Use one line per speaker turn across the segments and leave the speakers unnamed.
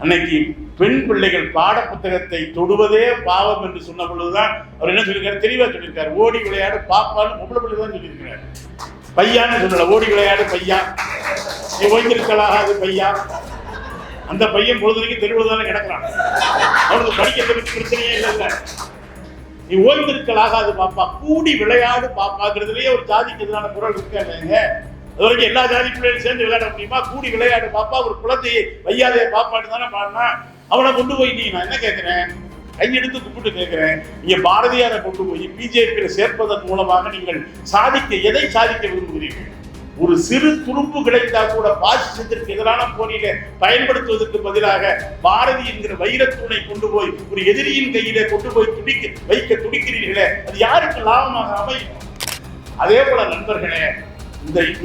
அன்னைக்கு பெண் பிள்ளைகள் பாட புத்தகத்தை தொடுவதே பாவம் என்று சொன்ன பொழுதுதான் அவர் என்ன சொல்லியிருக்காரு, தெளிவா சொல்லியிருக்காரு. ஓடி விளையாடு பாப்பான்னு பொம்பளை பிள்ளை தான் சொல்லியிருக்கிறார். பையான்னு சொல்லல, ஓடி விளையாடு பையா, நீ ஓய்ந்திருக்கலாகாது பையா. அந்த பையன் பொழுதுனைக்கு தெருவில் தானே கிடக்கிறான், அவனுக்கு படிக்கிறதுக்கு பிரச்சனையே இல்லைல்ல. நீ ஓய்ந்திருக்கலாகாது பாப்பா, கூடி விளையாடு பாப்பாங்கிறதுலயே ஒரு ஜாதிக்கு எதிரான குரல் இருக்காங்க. அது வரைக்கும் எல்லா ஜாதி பிள்ளைகளும் சேர்ந்து விளையாட முடியுமா? கூடி விளையாடு பாப்பா, ஒரு குழந்தையை வையாதே பாப்பான்னு தானே பாடினா. அவனை கொண்டு போய் நீ, நான் என்ன கேட்கிறேன், கையெடுத்து கும்பிட்டு கேட்கிறேன், நீங்க பாரதியாரை கொண்டு போய் பிஜேபியில் சேர்ப்பதன் மூலமாக நீங்கள் எதை சாதிக்க விரும்புகிறீர்கள்? ஒரு சிறு துருப்பு கிடைத்தா கூட பாசிசத்திற்கு எதிரான போரில பயன்படுத்துவதற்கு பதிலாக பாரதி என்கிற வைரத்தூணை கொண்டு போய் ஒரு எதிரியின் கையிலே கொண்டு போய் வைக்க துடிக்கிறீர்களே, அது யாருக்கு லாபமாக அமையும்? அதே போல நண்பர்களே,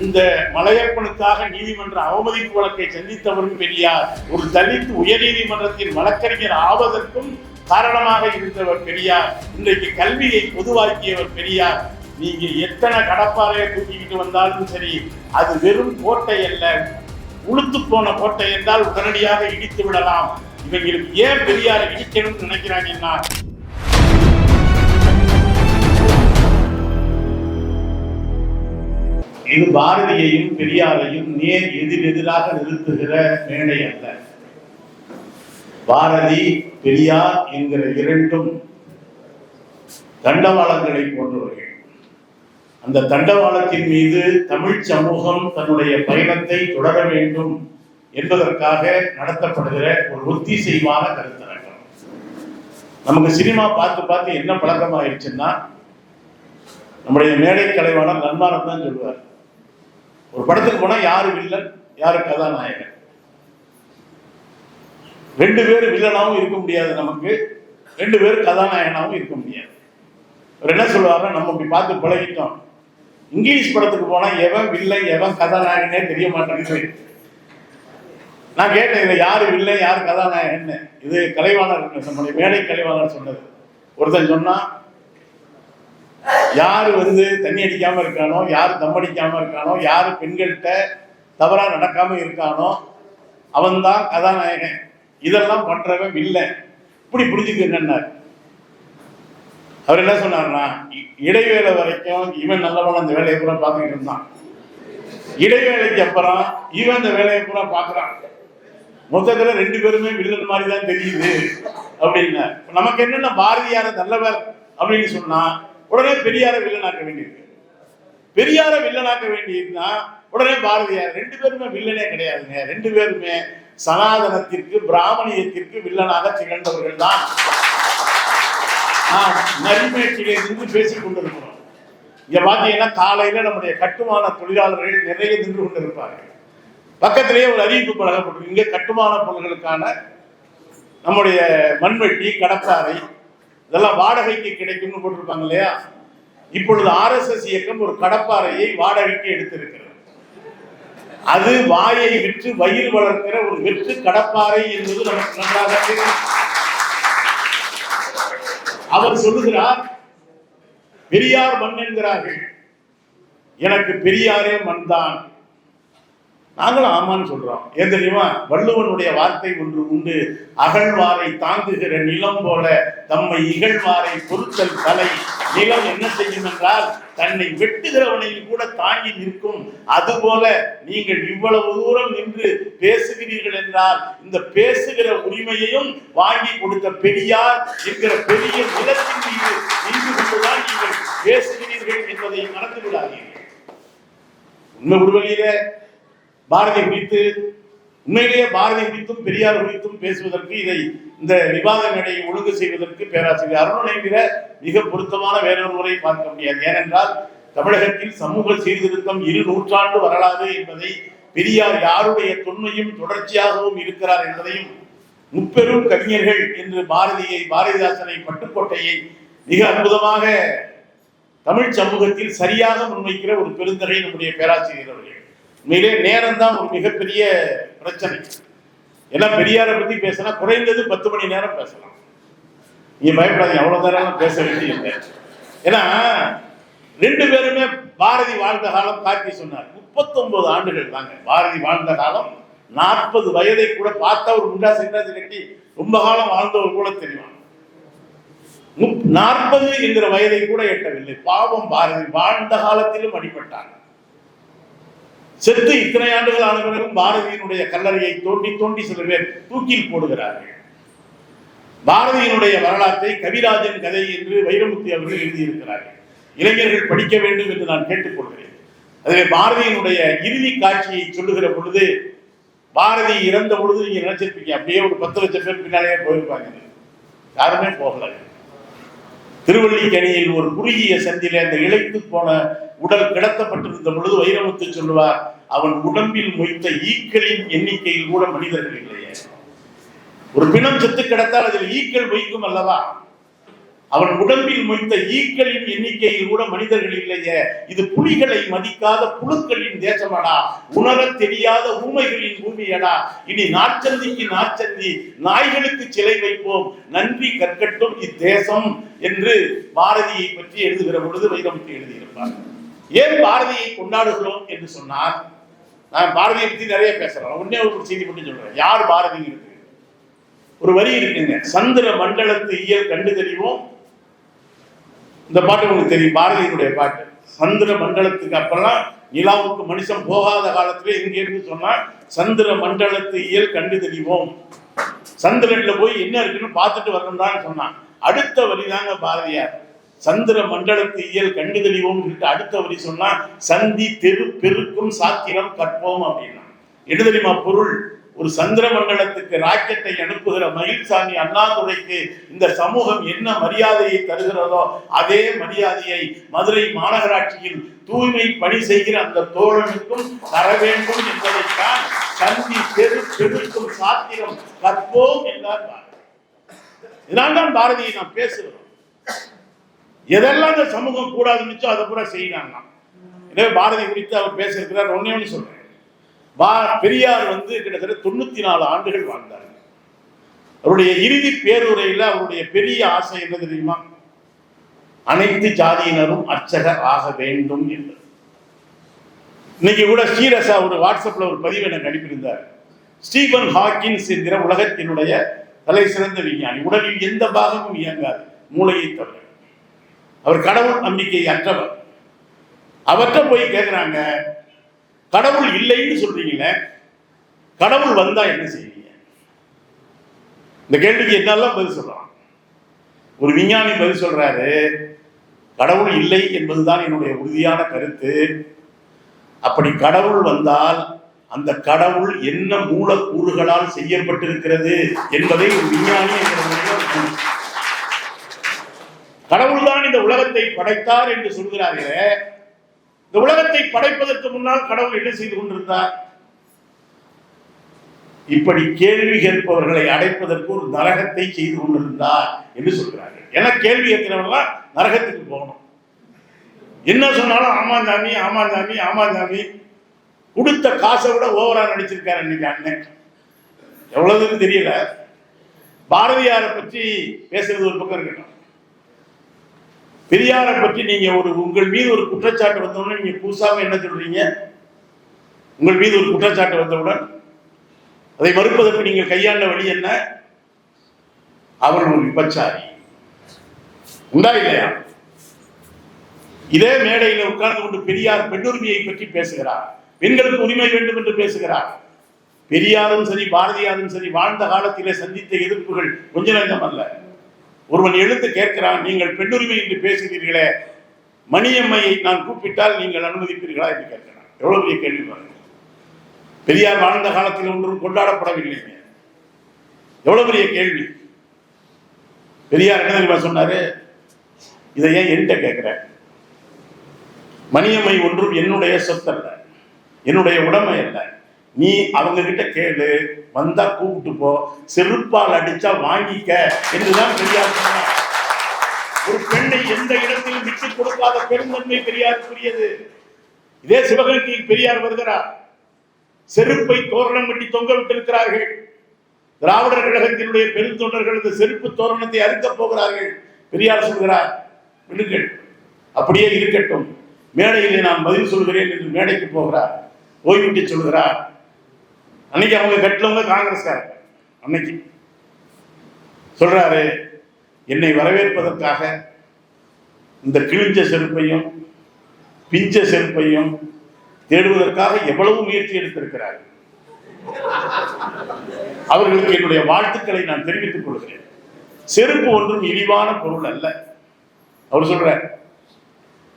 இந்த மலையப்பனுக்காக நீதிமன்ற அவமதிப்பு வழக்கை சந்தித்தவரும் பெரியார், ஒரு தலித் உயர்நீதிமன்றத்தின் வழக்கறிஞர் ஆவதற்கும் காரணமாக இருந்தவர் பெரியார், இன்றைக்கு கல்வியை பொதுவாக்கியவர் பெரியார். நீங்க எத்தனை கடப்பாறையை தூக்கிக்கிட்டு வந்தாலும் சரி, அது வெறும் கோட்டை அல்ல, உளுத்து போன கோட்டை என்றால் உடனடியாக இடித்து விடலாம். இவங்களுக்கு ஏன் பெரியாரை இடிக்கணும்னு நினைக்கிறாங்கன்னா, இது பாரதியையும் பெரியாரையும் நேர் எதிரெதிராக நிறுத்துகிற மேடை அல்ல. பாரதி பெரியார் என்கிற இரண்டும் தண்டவாளங்களை போன்றவர்கள். அந்த தண்டவாளத்தின் மீது தமிழ் சமூகம் தன்னுடைய பயணத்தை தொடர வேண்டும் என்பதற்காக நடத்தப்படுகிற ஒரு ஒத்திசைவான கருத்தரங்கம். நமக்கு சினிமா பார்த்து பார்த்து என்ன பழக்கமாயிருச்சுன்னா, நம்முடைய மேடை கலைவாணர் நன்மாரன் தான் சொல்லுவார், ஒரு படத்துக்கு போனா யாரு வில்லன் யாரு கதாநாயகன், ரெண்டு பேரும் வில்லனாவும் இருக்க முடியாது, நமக்கு ரெண்டு பேரும் கதாநாயகனாவும் இருக்க முடியாது. அவர் என்ன சொல்லுவாருன்னா, நம்ம இப்படி பார்த்து பழகிட்டோம், இங்கிலீஷ் படத்துக்கு போனா எவன் வில்லன் எவன் கதாநாயகனே தெரிய மாட்டேங்குது. நான் கேட்டேன், இதை யாரு வில்லன் யாரு கதாநாயகன், இது கலைவாணர் நம்முடைய மேடை கலைவாணர் சொன்னது. ஒருத்தன் சொன்னா, யாரு தண்ணி அடிக்காம இருக்கானோ, யாரு தம் அடிக்காம இருக்கானோ, யாரு பெண்கள்கிட்ட தவறா நடக்காம இருக்கானோ அவன் தான் கதாநாயகன், இதெல்லாம் பண்றவன் வில்லன், இப்படி புரிஞ்சுக்கன்னார். அவர் என்ன சொன்னார்னா, இடைவேளை வரைக்கும் இவன் நல்லவன் அந்த வேலையை பூரா பார்த்துக்கிட்டு இருந்தான், இடைவேளைக்கு அப்புறம் இவன் அந்த வேலையை பூரா பார்க்கறான், மொத்தத்துல ரெண்டு பேருமே வில்லன் மாதிரி தான் தெரியுது அப்படின்னா. நமக்கு என்னென்ன பாரதியார நல்லவர் அப்படின்னு சொன்னா உடனே பெரியார வில்லனாக்க வேண்டியிருக்கு, பெரியார வில்லனாக்க வேண்டியதுன்னா உடனே பாரதியார். ரெண்டு பேருமே வில்லனே கிடையாதுங்க, ரெண்டு பேருமே சனாதனத்திற்கு பிராமணியத்திற்கு வில்லனாக திகழ்ந்தவர்கள் தான். நரிமேட்டிலே நின்று பேசிக் கொண்டிருக்கிறோம். இங்க பாத்தீங்கன்னா காலையில நம்முடைய கட்டுமான தொழிலாளர்கள் நிறைய நின்று கொண்டிருப்பார்கள். பக்கத்திலேயே ஒரு அறிவிப்பு பழகப்பட்டிருக்கு, இங்கே கட்டுமான பொருள்களுக்கான நம்முடைய மண்வெட்டி கடப்பாறை இதெல்லாம் வாடகைக்கு கிடைக்கும்னு போட்டிருப்பாங்க இல்லையா. இப்பொழுது RSS இயக்கம் ஒரு கடப்பாறையை வாடகைக்கு எடுத்திருக்கிறது. அது வாயை விற்று வயிறு வளர்க்கிற ஒரு வெற்று கடப்பாறை என்பது நமக்கு நன்றாக தெரியும். அவர் சொல்லுகிறார், பெரியார் மண் என்கிறார்கள், எனக்கு பெரியாரே மண் தான். நாங்களும் ஆமான்னு சொல்றோம். ஏன் தெரியுமா, வள்ளுவனுடைய வார்த்தை ஒன்று உண்டு, அகழ்வாரை தாங்குகிற நிலம் போல தம்மை இகழ்வாரை பொறுத்தல் தலை. நிலம் என்ன செய்யும் என்றால் தன்னை வெட்டுகிறவனையும் கூட தாங்கி நிற்கும். அதுபோல நீங்கள் இவ்வளவு தூரம் நின்று பேசுகிறீர்கள் என்றால் இந்த பேசுகிற உரிமையையும் வாங்கி கொடுத்த பெரியார் என்கிற பெரிய நிலத்தின் மீது நின்று கொண்டுதான் நீங்கள் பேசுகிறீர்கள் என்பதை மறந்து விடாதீர்கள். உண்மை உருவகையில பாரதி குறித்து, உண்மையிலேயே பாரதி குறித்தும் பெரியார் குறித்தும் பேசுவதற்கு இந்த விவாத மேடையை ஒழுங்கு செய்வதற்கு பேராசிரியர் அருணனை விட மிக பொருத்தமான வேறொருவரை பார்க்க முடியாது. ஏனென்றால் தமிழகத்தில் சமூக சீர்திருத்தம் 2 நூற்றாண்டு வரலாறு என்பதை, பெரியார் யாருடைய தொன்மையும் தொடர்ச்சியாகவும் இருக்கிறார் என்பதையும், முப்பெரும் கவிஞர்கள் என்று பாரதிதாசனை பட்டுக்கோட்டையை மிக அற்புதமாக தமிழ் சமூகத்தில் சரியாக முன்வைக்கிற ஒரு பெருந்தகை நம்முடைய பேராசிரியர் அவர்கள். உண்மையிலே நேரம் தான் ஒரு மிகப்பெரிய பிரச்சனை. ஏன்னா பெரியாரை பத்தி பேசினா குறைந்தது 10 மணி நேரம் பேசலாம். நீங்க பயப்படாதீங்க, அவ்வளவு நேரம் பேச வேண்டியது. ஏன்னா ரெண்டு பேருமே பாரதி வாழ்ந்த காலம் காட்டி சொன்னார். 39 ஆண்டுகள் தாங்க பாரதி வாழ்ந்த காலம், 40 வயதை கூட பார்த்தா ஒரு முண்டாசு கட்டி ரொம்ப காலம் வாழ்ந்தவர் கூட தெரியும். 40 என்கிற வயதை கூட எட்டவில்லை. பாவம் பாரதி வாழ்ந்த காலத்திலும் அடிபட்டார். செத்து இத்தனை ஆண்டுகள் ஆன பிறகும் பாரதியினுடைய கல்லறையை தோண்டி தோண்டி சில பேர் தூக்கில் போடுகிறார்கள். பாரதியினுடைய வரலாற்றை கவிராஜன் கதை என்று வைரமுத்து அவர்கள் எழுதியிருக்கிறார்கள். இளைஞர்கள் படிக்க வேண்டும் என்று நான் கேட்டுக்கொள்கிறேன். அதில் பாரதியினுடைய இறுதி காட்சியை சொல்லுகிற பொழுது, பாரதி இறந்த பொழுது நீங்க நினைச்சிருப்பீங்க அப்படியே ஒரு 10 லட்சம் பேர் பின்னாலே போயிருப்பாங்க. யாருமே போகல. திருவள்ளிக்கணியில் ஒரு குறுகிய சந்தில அந்த இழைத்து போன உடல் கிடத்தப்பட்டிருந்த பொழுது வைரமுத்து சொல்லுவார், அவன் உடம்பில் மொய்த்த ஈக்களின் எண்ணிக்கையில் கூட மனிதர்கள் இல்லையே. ஒரு பிணம் செத்து கிடத்தால் அதில் ஈக்கள் வைக்கும் அல்லவா? அவன் உடம்பில் மொய்த்த ஈக்களின் எண்ணிக்கையில் கூட மனிதர்கள் இல்லையே. இது புலிகளை மதிக்காத புழுக்களின் தேசமடா, உணர தெரியாத ஊமைகளின் பூமியடா. இனி நாற்சந்திக்கு நாற்சந்தி, நாய்களுக்கு சிலை வைப்போம், நன்றி கற்கட்டும் இத்தேசம் என்று பாரதியை பற்றி எழுதுகிற பொழுது வைரமுத்து எழுதியிருப்பார். ஏன் பாரதியை கொண்டாடுகிறோம் என்று சொன்னால், நான் பாரதியை பற்றி நிறைய பேசுறேன். உடனே ஒரு செய்தி மட்டும் சொல்றேன். யார் பாரதி இருக்கு? ஒரு வரி இருக்குங்க, சந்திர மண்டலத்து இயல் கண்டு தெரிவோம். இந்த பாட்டு உங்களுக்கு தெரியும், பாரதியினுடைய பாட்டு. சந்திர மண்டலத்துக்கு அப்பெல்லாம் நிலாவுக்கு மனுஷன் போகாத காலத்திலே இங்க இருந்து சொன்னா, சந்திர மண்டலத்து இயல் கண்டு தெரிவோம். சந்திரன்ல போய் என்ன இருக்குன்னு பார்த்துட்டு வரணும் தான் சொன்னான். அடுத்த வரி தாங்க பாரதியார், சந்திர மண்டலத்து இயல் கண்டு தெளிவோம். அடுத்த வரி சொன்னா, சந்தி தெரு பெருக்கும் சாத்திரம் கற்போம் அப்படின்னா. என்ன தெரியுமா பொருள்? ஒரு சந்திர மண்டலத்துக்கு ராக்கெட்டை அனுப்புகிற மயில்சாமி அண்ணாதுரைக்கு இந்த சமூகம் என்ன மரியாதையை தருகிறதோ அதே மரியாதையை மதுரை மாநகராட்சியில் தூய்மை பணி செய்கிற அந்த தோழனுக்கும் தர வேண்டும் என்பதைத்தான் சந்தி தெரு பெருக்கும் சாத்திரம் கற்போம் என்றார் பாரதி. இதனால்தான் பாரதியை நாம் பேசுகிறோம். எதெல்லாம் இந்த சமூகம் கூடாதுன்னு அதை கூட செய்யறாங்க. எனவே பாரதி குறித்து அவர் பேசியிருக்கிறார். ஒன்னே சொல்றேன், பெரியார் கிட்டத்தட்ட 94 ஆண்டுகள் வாழ்ந்தார். அவருடைய இறுதி பேருரையில் அவருடைய பெரிய ஆசை என்ன தெரியுமா? அனைத்து ஜாதியினரும் அர்ச்சகர் ஆக வேண்டும் என்பது. இன்னைக்கு கூட ஸ்ரீரசா ஒரு வாட்ஸ்அப்ல ஒரு பதிவு எனக்கு அனுப்பியிருந்தார். ஸ்டீபன் ஹாக்கின்ஸ் என்கிற உலகத்தினுடைய தலை சிறந்த விஞ்ஞானி, உடலில் எந்த பாகமும் இயங்காது, மூளையை தவிர. அவர் கடவுள் நம்பிக்கை அற்றவர். அவற்றை போய் கேட்கிறாங்க, கடவுள் இல்லைன்னு சொல்றீங்களே, கடவுள் வந்தா என்ன செய்வீங்க? இந்த கேள்விக்கு என்னெல்லாம் பதில் சொல்றான். ஒரு விஞ்ஞானி பதில் சொல்றாரு, கடவுள் இல்லை என்பதுதான் என்னுடைய உறுதியான கருத்து. அப்படி கடவுள் வந்தால் அந்த கடவுள் என்ன மூலக்கூறுகளால் செய்யப்பட்டிருக்கிறது என்பதை ஒரு விஞ்ஞானி கடவுள் தான் இந்த உலகத்தை படைத்தார் என்று சொல்கிறார்களே, இந்த உலகத்தை படைப்பதற்கு முன்னால் கடவுள் என்ன செய்து கொண்டிருந்தார்? இப்படி கேள்வி கேட்பவர்களை அடைப்பதற்கு ஒரு நரகத்தை செய்து கொண்டிருந்தார் என்று சொல்கிறார்கள். என கேள்வி கேட்கிறவர்களாம் நரகத்துக்கு போகணும். என்ன சொன்னாலும் ஆமாந்தாமி ஆமாந்தாமி ஆமாந்தாமி. கொடுத்த காசை விட ஓவரா நடிச்சிருக்காரு இன்னைக்கு அண்ணன். எவ்வளவுன்னு தெரியல. பாரதியாரை பற்றி பேசுறது ஒரு பக்கம் இருக்கணும். பெரியாரை பற்றி நீங்க உங்கள் மீது ஒரு குற்றச்சாட்டு வந்தவுடன் நீங்க புதுசாக என்ன சொல்றீங்க? உங்கள் மீது ஒரு குற்றச்சாட்டு வந்தவுடன் அதை மறுப்பதற்கு நீங்கள் கையாண்ட வழி என்ன? அவர் ஒரு விபச்சாரி. உண்டா இல்லையா? இதே மேடையில் உட்கார்ந்து கொண்டு பெரியார் பெண்ணுரிமையை பற்றி பேசுகிறார், பெண்களுக்கு உரிமை வேண்டும் என்று பேசுகிறார். பெரியாரும் சரி பாரதியாரும் சரி வாழ்ந்த காலத்திலே சந்தித்த எதிர்ப்புகள் கொஞ்ச நேரம் அல்ல. ஒருவன் எழுந்து கேட்கிறான், நீங்கள் பெண்ணுரிமை என்று பேசுகிறீர்களே, மணியம்மையை நான் கூப்பிட்டால் நீங்கள் அனுமதிப்பீர்களா என்று கேட்கிறான். எவ்வளவு பெரிய கேள்வி பாருங்க. பெரியார் வாழ்ந்த காலத்தில் ஒன்றும் கொண்டாடப்படவில்லை. எவ்வளவு பெரிய கேள்வி. பெரியார் என்ன தெரியுமா சொன்னாரு? இதை ஏன் என்கிட்ட கேட்கிற? மணியம்மை ஒன்றும் என்னுடைய சொத்தல்ல, என்னுடைய உடைமை அல்ல. நீ அவங்க கிட்ட கேளு, வந்தா கூப்பிட்டு போ, செருப்பால் அடிச்சா வாங்கிக்க என்றுதான் பெரியார் சொன்னார். ஒரு பெண்ணை எந்த இடத்திலும் விட்டுக் கொடுக்காத பெருந்தன்மை பெரியாருக்குரியது. இதே சிவகங்கையில் பெரியார் வருகிறார். செருப்பை தோரணம் கட்டி தொங்க விட்டிருக்கிறார்கள். திராவிடர் கழகத்தினுடைய பெருந்தொண்டர்கள் இந்த செருப்பு தோரணத்தை அறுக்கப் போகிறார்கள். பெரியார் சொல்கிறார், விடுங்கள், அப்படியே இருக்கட்டும், மேடையிலே நான் பதில் சொல்கிறேன் என்று மேடைக்கு போகிறார். ஓய்விட்டு சொல்கிறார், அன்னைக்கு அவங்க கட்டிலவங்க காங்கிரஸ்காரங்க. அன்னைக்கு சொல்றாரு, என்னை வரவேற்பதற்காக இந்த கிழிஞ்ச செருப்பையும் பிஞ்ச செருப்பையும் தேடுவதற்காக எவ்வளவு முயற்சி எடுத்திருக்கிறார். அவர்களுக்கு என்னுடைய வாழ்த்துக்களை நான் தெரிவித்துக் கொள்கிறேன். செருப்பு ஒன்றும் இழிவான பொருள் அல்ல. அவர் சொல்ற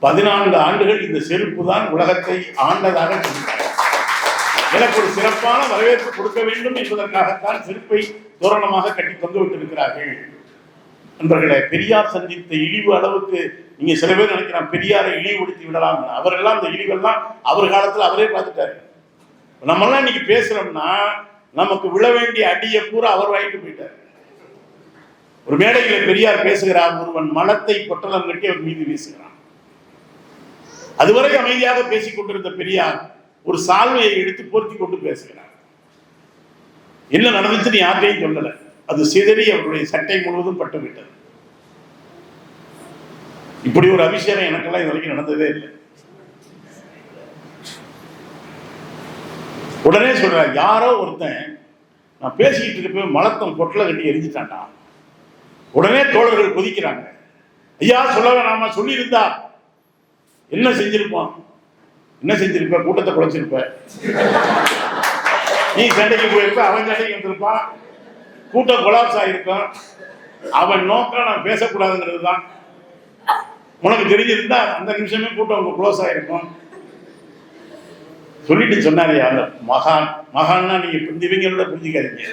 14 ஆண்டுகள் இந்த செருப்பு தான் உலகத்தை ஆண்டதாக சொல்கிறார். எனக்கு ஒரு சிறப்பான வரவேற்பு கொடுக்க வேண்டும் என்பதற்காகத்தான் செருப்பை தோரணமாக கட்டி தொங்க விட்டிருக்கிறார்கள். நண்பர்களே, பெரியார் சந்தித்த இழிவு அளவுக்கு நீங்க சில பேர் நினைக்கிறான் பெரியாரை இழிவுபடுத்தி விடலாம். அவரெல்லாம் அந்த இழிவெல்லாம் அவர் காலத்துல அவரே பார்த்துட்டாரு. நம்மெல்லாம் இன்னைக்கு பேசுறோம்னா நமக்கு விழ வேண்டிய அடியை பூரா அவர் வாங்கிட்டு போயிட்டார். ஒரு மேடையில் பெரியார் பேசுகிறார், ஒருவன் மலத்தை பொட்டலம் கட்டி அவர் மீது வீசுகிறான். அதுவரை அமைதியாக பேசிக் கொண்டிருந்த பெரியார் ஒரு சால்வையை எடுத்து போர்த்தி கொண்டு பேசுகிறார். என்ன நடந்துச்சுன்னு யார்கிட்டையும் சொல்லல. அது சிதறி அவருடைய சட்டை முழுவதும் பட்டு விட்டது. இப்படி ஒரு அபிஷேகம் எனக்கெல்லாம் இது வரைக்கும் நடந்ததே இல்லை. உடனே சொல்ற, யாரோ ஒருத்தன் நான் பேசிக்கிட்டு இருக்க மலத்தம் பொட்டலை கட்டி எரிஞ்சிட்டான்டா. உடனே தோழர்கள் கொதிக்கிறாங்க. ஐயா சொல்ல வேணாமா, சொல்லியிருந்தா என்ன செஞ்சிருப்பான்? என்ன செஞ்சிருப்ப? கூட்டத்தை குறைச்சிருப்ப. நீ சண்டைக்கு போயிருப்ப, அவன் சண்டைக்கு வந்திருப்பான், கூட்டம் கொலாப்ஸ் ஆகிருக்கும். அவன் நோக்கம் நான் பேசக்கூடாதுங்கிறது தான். உனக்கு தெரிஞ்சிருந்தா அந்த நிமிஷமே கூட்டம் க்ளோஸ் ஆகிருக்கும். சொல்லிட்டு சொன்னாரு, அந்த மகான்னா நீங்க இவங்களோட புரிஞ்சுக்காதீங்க.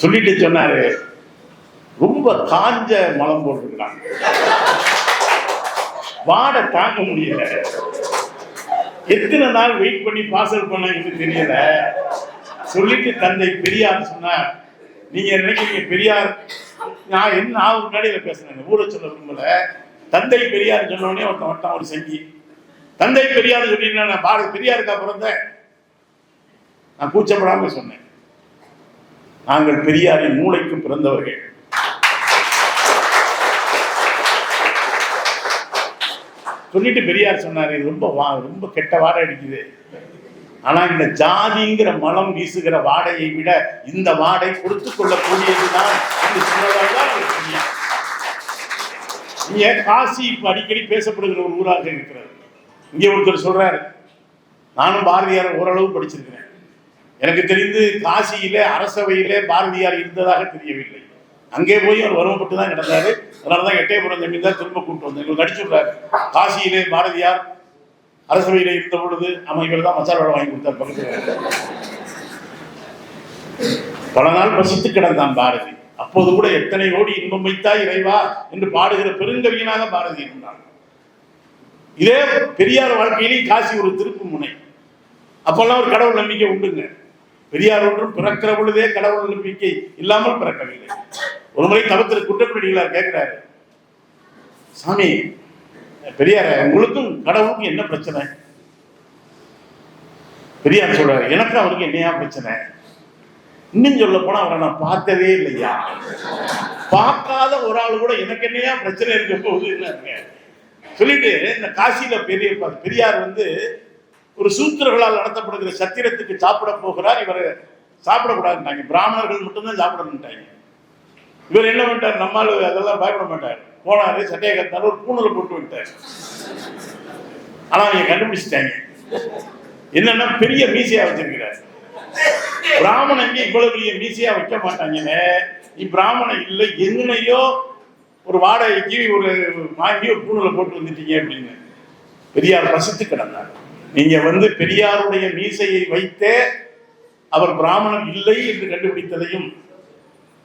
சொல்லிட்டு சொன்னாரு, ரொம்ப காஞ்ச மலம் போட்டுருக்காங்க, வாடை தாங்க முடியல, எத்தனை நாள் வெயிட் பண்ணி பார்சல் பண்ண தெரியல. சொல்லிட்டு தந்தை பெரியார் சொன்னார், நீங்க நினைக்கிறீங்க பெரியார், நான் ஒரு நடையில பேசுறேன், ஊரை சொல்ல விரும்பல. தந்தை பெரியார் சொன்னோடனே ஒருத்தன் வட்டம் ஒரு செஞ்சு, தந்தை பெரியார் சொல்லினா நான் பெரியாருக்கா பிறந்தேன்? நான் கூச்சப்படாம சொன்னேன், நாங்கள் பெரியாரின் மூளைக்கு பிறந்தவர்கள். சொல்லிட்டு பெரியார் சொன்னாரு, ரொம்ப கெட்ட வாடை அடிக்குது, ஆனா இந்த ஜாதிங்கிற மலம் வீசுகிற வாடையை விட இந்த வாடை கொடுத்து கொள்ளக்கூடியதுதான். இங்க காசி இப்ப அடிக்கடி பேசப்படுகிற ஒரு ஊராக இருக்கிறது. இங்க ஒருத்தர் சொல்றாரு, நானும் பாரதியார் ஓரளவு படிச்சிருக்கிறேன், எனக்கு தெரிந்து காசியிலே அரசவையிலே பாரதியார் இருந்ததாக தெரியவில்லை. அங்கே போய் அவர் வருவப்பட்டு தான் கிடந்தாரு. அதனாலதான் எட்டயபுரம் ஜமீன்தார் திரும்ப கூப்பிட்டு வந்தார். இவர் நடிச்சுடுறாரு, காசியிலே பாரதியார் அரசவையிலே இருந்த பொழுது இவர் தான் மசாலா வாங்கி கொடுத்தார் பக்கத்தில். பல நாள் பசித்து கிடந்தான் பாரதி. அப்போது கூட எத்தனை கோடி இன்பம் வைத்தாய் இறைவா என்று பாடுகிற பெருங்கவியனாக பாரதி இருந்தார். இதே பெரியார் வாழ்க்கையிலேயும் காசி ஒரு திருப்பு முனை. அப்பெல்லாம் ஒரு கடவுள் நம்பிக்கை உண்டுங்க. பெரியார் ஒன்றும் பிறக்கிற பொழுதே கடவுள் நம்பிக்கை இல்லாமல் பிறக்கவில்லை. ஒரு முறை தவத்திற்கு குற்றப்பிடிகளார் கேட்கிறாரு, சாமி பெரியார, உங்களுக்கும் கடவுளுக்கும் என்ன பிரச்சனை? பெரியார் சொல்றாரு, எனக்கும் அவருக்கு என்னையா பிரச்சனை? இன்னும் சொல்ல போனா அவரை நான் பார்த்ததே இல்லையா, பார்க்காத ஒரு ஆள் கூட எனக்கு என்னையா பிரச்சனை இருக்க போகுது சொல்லிட்டு இந்த காசியில பெரியார் ஒரு சூத்திரர்களால் நடத்தப்படுகிற சத்திரத்துக்கு சாப்பிட போகிறார். இவர் சாப்பிடக்கூடாதுட்டாங்க, பிராமணர்கள் மட்டும்தான் சாப்பிடணுட்டாங்க. இவர் என்ன பண்ணிட்டார், நம்மால் அதெல்லாம் பயப்பட மாட்டார், போனாரு, சட்டையை கத்தாரு, ஒரு பூணூலை போட்டு விட்டார். ஆனா அவங்க கண்டுபிடிச்சிட்டாங்க, என்னன்னா பெரிய மீசையா வச்சிருக்கிறார். பிராமணங்க இவ்வளவு பெரிய மீசையா வைக்க மாட்டாங்கன்னு, பிராமணன் இல்லை எங்கனையோ ஒரு வாடகைக்கு ஒரு வாங்கி ஒரு பூணூலை போட்டு வந்துட்டீங்க அப்படின்னு பெரியார் பசித்து கிடந்தார். நீங்க பெரியாருடைய மீசையை வைத்தே அவர் பிராமணன் இல்லை என்று கண்டுபிடித்ததையும்,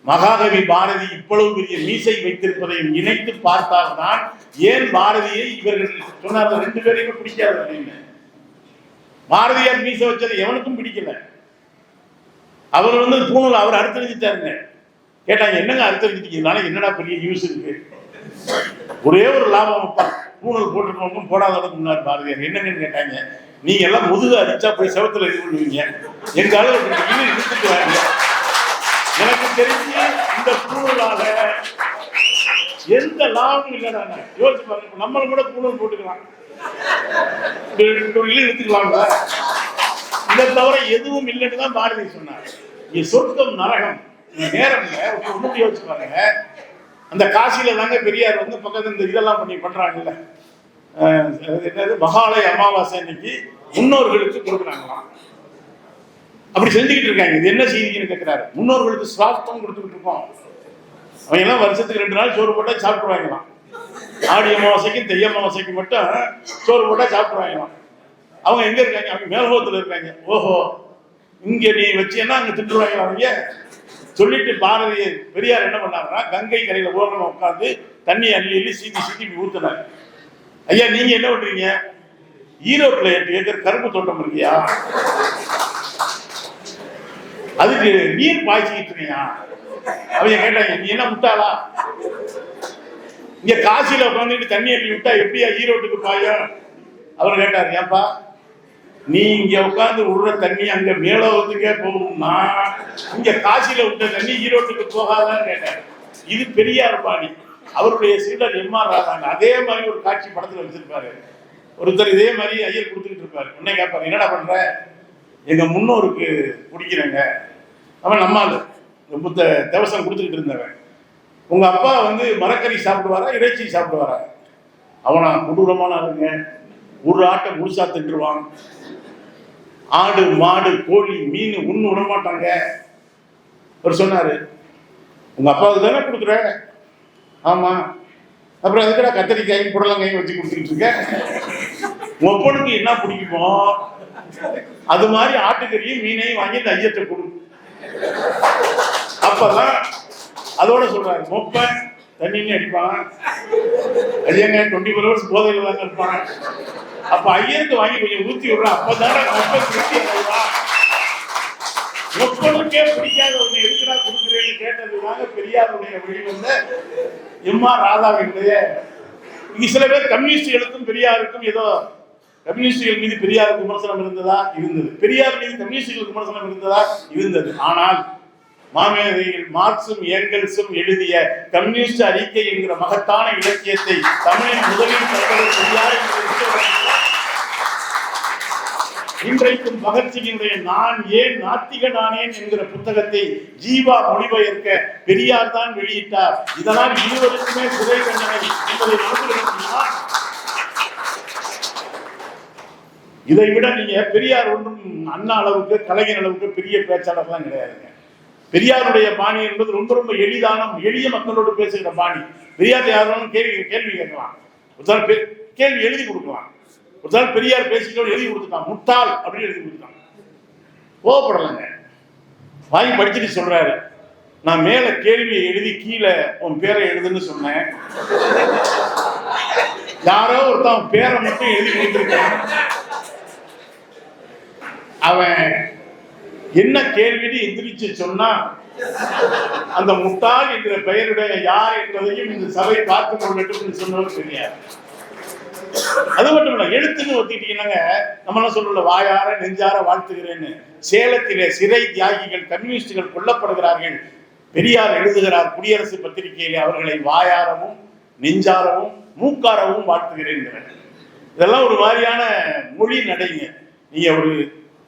மகாகவி பாரதி இவ்வளவு பெரிய மீசை வைத்திருப்பதையும் இணைத்து பார்த்தால்தான் ஏன் பாரதியை இவர்கள் சொன்னார், 2 பேரையுமே பிடிக்காது அப்படின்னு. பாரதியார் மீசை வச்சது எவனுக்கும் பிடிக்கல. அவர் பூணூல் அவர் அறுத்தறிஞ்சிட்டாருங்க. கேட்டாங்க, என்னங்க அறுத்தறிஞ்சிட்டீங்கனால என்னடா பெரிய யூஸ் இருக்கு? ஒரே ஒரு லாபம் அப்பா, பூணூல் போட்டுருக்கவங்க போடாதவனுக்கு முன்னாடி பாரதியார். என்னங்கன்னு கேட்டாங்க, நீங்க எல்லாம் முதுகு அடிச்சா போய் செவத்துல இது பண்ணுவீங்க, எங்க அளவுக்கு இழுத்துட்டு வாங்க. எனக்கு தெரிஞ்சு இந்த பூணூலால எந்த லாபமும் இல்லைன்னா யோசிச்சு பாருங்க. நம்மளும் கூட பூணூல் போட்டுக்கலாம், இழுத்துக்கலாம்ல. இதை தவிர எதுவும் இல்லைன்னு தான் பாரதி சொன்னார். சொர்க்கம் நரகம் நேரம் ஒண்ணு யோசிச்சு பாருங்க. அந்த காசியில தாங்க பெரியார் வந்து பக்கத்துல இந்த இதெல்லாம் பண்றாங்கல்ல, என்னது மகாலய அமாவாசை அன்னைக்கு முன்னோர்களுக்கு கொடுக்குறாங்களாம். அப்படி செஞ்சுக்கிட்டு இருக்காங்க. இது என்ன செய்தின்னு கேட்கிறாரு. முன்னோர்களுக்கு சிராஸ்தம் கொடுத்துக்கிட்டு இருக்கோம். அவங்க எல்லாம் வருஷத்துக்கு 2 நாள் சோறு போட்டா சாப்பிடுவாங்களாம். ஆடி அமாவாசைக்கும் தெய்ய அமாவாசைக்கு மட்டும் சோறு போட்டா சாப்பிடுவாங்களாம். அவங்க எங்க இருக்காங்க? அவங்க மேலோகத்துல இருக்காங்க. ஓஹோ, இங்க நீ வச்சேன்னா அங்க திட்டுருவாங்க அவங்க சொல்லிட்டு பாரதி பெரியார் என்ன பண்ணாருன்னா, கங்கை கரையில ஓரமா உட்காந்து தண்ணி அள்ளி சீட்டி ஊத்துனாரு. ஐயா நீங்க என்ன பண்றீங்க? ஈரோட்ல 8 ஏக்கர் கரும்பு தோட்டம் இருக்கியா, அதுக்கு நீர் பாய்ச்சிக்கிட்டு இருக்கியா? அவங்க கேட்டாங்க, நீ என்ன முட்டாளா? இங்க காசியில உட்காந்துட்டு தண்ணி அள்ளி விட்டா எப்படியா ஈரோட்டுக்கு பாயும்? அவர் கேட்டார், ஏன்பா நீ இங்க உட்காந்து விடுற தண்ணி அங்க மேலோகத்துக்கே போகும்னா இங்க காசியில விட்ட தண்ணி ஈரோட்டுக்கு போகாதான்னு கேட்டார். இது பெரியார் பாணி. அவருடைய சீடர் எம்.ஆர். ராதாங்க அதே மாதிரி ஒரு காட்சி படத்துல வச்சிருப்பாரு. ஒருத்தர் இதே மாதிரி ஐயர் கொடுத்துக்கிட்டு இருப்பாரு. உடனே கேட்பாரு, என்னடா பண்ற? எங்க முன்னோருக்கு குடிக்கிறேங்க. அவன் நம்மால் புத்த தேவசம் கொடுத்துக்கிட்டு இருந்தவன். உங்க அப்பா வந்து மரக்கறி சாப்பிடுவாரா இறைச்சி சாப்பிடுவாரா? அவனா கொடூரமான ஆளுங்க. ஒரு ஆட்டை முழுசா தின்றுவான். ஆடு மாடு கோழி மீன் ஒண்ணு விட மாட்டாங்க. அவர் சொன்னாரு, உங்க அப்பாவுக்கு தானே கொடுக்குற? ஆமா. அப்புறம் அதுக்கடா கத்திரிக்காயும் புடலங்காயும் வச்சு கொடுத்துக்கிட்டு இருக்க? ஒப்பனுக்கு என்ன பிடிக்குமோ அது மாதிரி ஆட்டுக்கறியும் மீனையும் வாங்கி இந்த ஐயத்தை கொடு. அப்பதான் அதோட சொல்றாரு, மொப்பன் தண்ணின்னு அடிப்பான். ஐயங்க 24 hours போதையில தாங்க இருப்பான். அப்ப ஐயருக்கு வாங்கி கொஞ்சம் ஊத்தி விடுறான். அப்பதானே ஒப்பனுக்கே பிடிக்காத ஒண்ணு எதுக்குடா கொடுக்குறேன்னு கேட்டதுனால பெரியாருடைய வெளிவந்த எம்.ஆர். ராதாவினுடைய. இங்க சில பேர் கம்யூனிஸ்டுகளுக்கும் பெரியாருக்கும் ஏதோ கம்யூனிஸ்டுகள் மீது பெரியாருக்கு விமர்சனம் இருந்ததா? இருந்தது. பெரியார் மீது கம்யூனிஸ்டுகளுக்கு விமர்சனம் இருந்ததா? இருந்தது. ஆனால் மாமேதைகள் மார்க்சும் ஏங்கல்ஸும் எழுதிய கம்யூனிஸ்ட் அறிக்கை என்கிற மகத்தான இலக்கியத்தை தமிழின் முதலில் பெரியார் இன்றைக்கும் பகத்சிங்கினுடைய நான் ஏன் நாத்திகனானேன் என்கிற புத்தகத்தை ஜீவா மொழிபெயர்க்க பெரியார் தான் வெளியிட்டார். இதனால் இருவருக்குமே சிறை தண்டனை என்பதை மனதில். இதை விட நீங்க பெரியார் ஒன்றும் அண்ணா அளவுக்கு கலைஞர் அளவுக்கு பெரிய பேச்சாளர்லாம் கிடையாதுங்க. பெரியாருடைய பாணி என்பது ரொம்ப ரொம்ப எளிய மக்களோடு பேசுகிற பாணி. பெரியார் யாரும் கேள்வி கேட்கலாம், ஒரு கேள்வி எழுதி கொடுக்கலாம். ஒரு பெரியார் பேசிக்கோ எழுதி கொடுத்துட்டான், முட்டாள் அப்படின்னு எழுதி கொடுத்துட்டான். கோவப்படலைங்க, வாங்கி படிச்சுட்டு சொல்றாரு, நான் மேல கேள்வியை எழுதி கீழே உன் பேரை எழுதுன்னு சொன்னேன். யாரோ ஒருத்தன் பேரை மட்டும் எழுதி கொடுத்துருக்கான். அவன் என்ன கேள்வி எந்திரிச்சு சொன்னா அந்த முட்டாள் என்கிற பெயருடைய யார் என்பதையும் இந்த சபை பார்த்து கொள்ளட்டும் சொன்னவர் பெரியார். அது மட்டும் இல்ல, எழுத்துன்னு ஒத்திட்டீங்கன்னாங்க நம்ம என்ன சொல்லல, வாயார நெஞ்சார வாழ்த்துகிறேன்னு. சேலத்திலே சிறை தியாகிகள் கம்யூனிஸ்டுகள் கொல்லப்படுகிறார்கள். பெரியார் எழுதுகிறார் குடியரசு பத்திரிகையிலே, அவர்களை வாயாரமும் நெஞ்சாரவும் மூக்காரவும் வாழ்த்துகிறேன். இதெல்லாம் ஒரு மாதிரியான மொழி நடைங்க. நீங்க ஒரு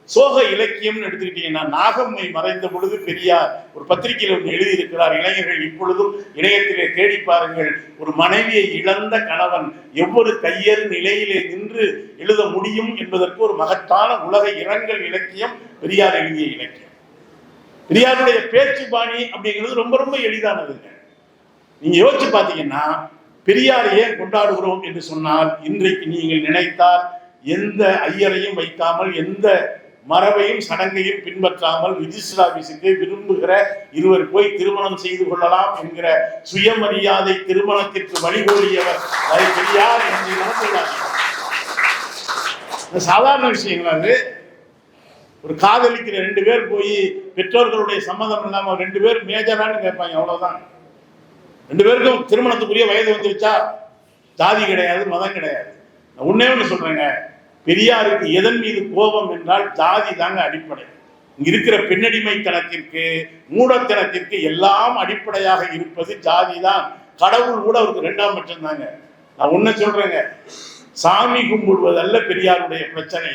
சோக இலக்கியம்னு எடுத்துக்கிட்டீங்கன்னா, நாகம்மை மறைந்த பொழுது பெரியார் ஒரு பத்திரிகையில் ஒன்று எழுதியிருக்கிறார். இளைஞர்கள் இப்பொழுதும் இணையத்திலே தேடி பாருங்கள். ஒரு மனைவியை இழந்த கணவன் எவ்வொரு கையறு நிலையிலே நின்று எழுத முடியும் என்பதற்கு ஒரு மகத்தான உலக இரங்கல் இலக்கியம் பெரியார் எழுதிய இலக்கியம். பெரியாருடைய பேச்சு பாணி அப்படிங்கிறது ரொம்ப ரொம்ப எளிதானதுங்க. நீங்க யோசிச்சு பார்த்தீங்கன்னா, பெரியார் ஏன் கொண்டாடுகிறோம் என்று சொன்னால், இன்றைக்கு நீங்கள் நினைத்தால் எந்த ஐயரையும் வைக்காமல் எந்த மரபையும் சடங்கையும் பின்பற்றாமல் ரிஜிஸ்டர் ஆபீஸுக்கு விரும்புகிற இருவர் போய் திருமணம் செய்து கொள்ளலாம் என்கிற சுயமரியாதை திருமணத்திற்கு வழிகோலியவர் பெரியார் என்று நடத்துகிறார். சாதாரண விஷயங்களாது. ஒரு காதலிக்கிற 2 பேர் போய் பெற்றோர்களுடைய சம்மதம் இல்லாம 2 பேர் மேஜரானு கேட்பாங்க, அவ்வளவுதான். 2 பேருக்கும் திருமணத்துக்குரிய வயது வந்துருச்சா, ஜாதி கிடையாது மதம் கிடையாது. ஒன்னே ஒண்ணு சொல்றேங்க, பெரியாருக்கு எதன் மீது கோபம் என்றால் ஜாதி தாங்க அடிப்படை. இங்க இருக்கிற பெண்ணடிமைத்தனத்திற்கு மூடத்தனத்திற்கு எல்லாம் அடிப்படையாக இருப்பது ஜாதி தான். கடவுள் கூட அவருக்கு 2ஆம் பட்சம் தாங்க. நான் ஒன்ன சொல்றேங்க, சாமி கும்பிடுவதல்ல பெரியாருடைய பிரச்சனை,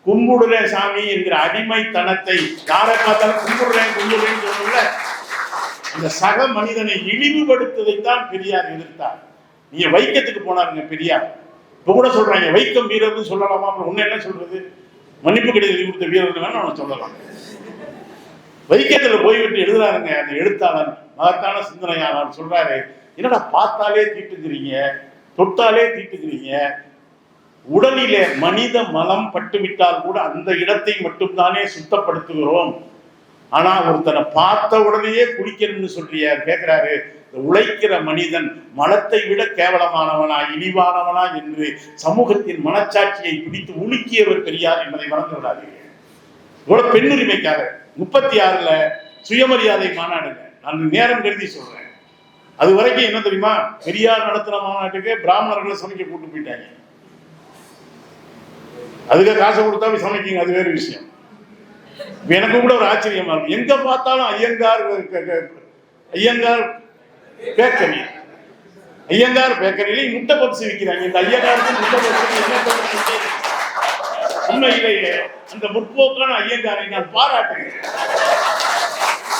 கும்பிடுறேன் சாமி என்கிற அடிமைத்தனத்தை யாரை பார்த்தாலும் கும்பிடுறேன்னு சொல்லல, அந்த சக மனிதனை இழிவுபடுத்துவதைத்தான் பெரியார் எதிர்த்தார். நீங்க வைக்கத்துக்கு போனாருங்க பெரியார். இப்ப கூட சொல்றாங்க வைக்கம் வீரர்னு சொல்லலாமா? அப்புறம் ஒண்ணு என்ன சொல்றது? மன்னிப்பு கடிதம் கொடுத்த வீரர்கள் வேணும் அவனை சொல்லலாம். வைக்கத்துல போய்விட்டு எழுதுறாருங்க அந்த எழுத்தாளர், மகத்தான சிந்தனையாளர் சொல்றாரு, என்னடா பார்த்தாலே தீட்டுக்கிறீங்க, தொட்டாலே தீட்டுக்கிறீங்க, உடலிலே மனித மலம் பட்டுவிட்டால் கூட அந்த இடத்தை மட்டும்தானே சுத்தப்படுத்துகிறோம், ஆனா ஒருத்தனை பார்த்த உடனேயே குளிக்கணும்னு சொல்றிய கேட்கிறாரு. உழைக்கிற மனிதன் மலத்தை விட கேவலமானவனா இழிவானவனா என்று சமூகத்தின் மனச்சாட்சியை பிடித்து உலுக்கியவர் பெரியார் என்பதை மறந்து விடாதீர்கள். இவ்வளவு பெண்ணுரிமைக்காக 36ல சுயமரியாதை மாநாடுங்க, நான் நேரம் கருதி சொல்றேன். அது வரைக்கும் என்ன தெரியுமா, பெரியார் நடத்துற மாநாட்டுக்கு பிராமணர்களை சமைக்க கூட்டு போயிட்டாங்க. அதுக்கு காசை கொடுத்தா சமைக்குங்க, அது வேறு விஷயம். எனக்கு கூட ஒரு ஆச்சரியமா இருக்கு, எங்க பார்த்தாலும் ஐயங்கார் பேக்கரி, ஐயங்கார் பேக்கரியில முட்டை பப்ஸ் விற்கிறாங்க. இந்த ஐயங்காருக்கு முட்டை பப்ஸ் உண்மையிலேயே அந்த முற்போக்கான ஐயங்காரை நான் பாராட்டுகிறேன்.